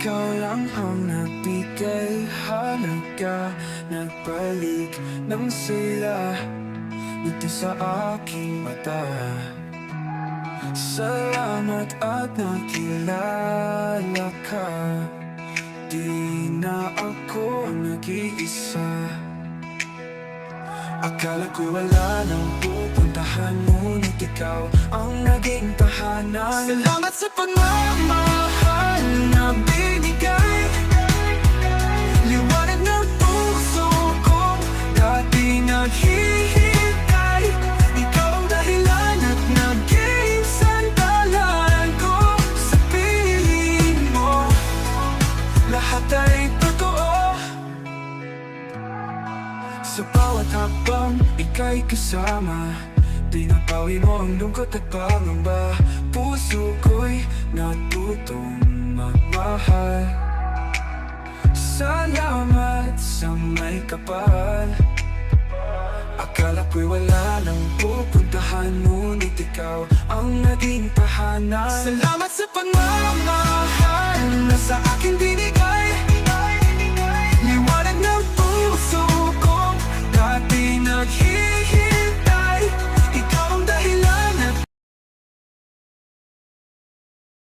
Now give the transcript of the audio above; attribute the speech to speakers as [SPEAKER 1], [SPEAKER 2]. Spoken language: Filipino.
[SPEAKER 1] ikaw lang ang nagbigay halaga, nagbalik ng sila dito sa aking mata. Salamat at nakilala ka, di na ako nag-iisa. Akala ko wala nang pupuntahan, ngunit ikaw ang naging tahanan. Salamat sa pagmamahal na binigay, liwanag ng puso ko, dati naghihintay. Ikaw ang dahilan at naging sandalan ko. Sa piling mo, lahat ay totoo. Sa bawat hakbang, ika'y kasama, pinapawi mo ang lungkot at pangamba. Puso ko'y natutong magmahal. Salamat sa may kapal. Akala ko'y wala nang pupuntahan, ngunit ikaw ang naging tahanan. Salamat sa pagmamahal na sa akin binigay.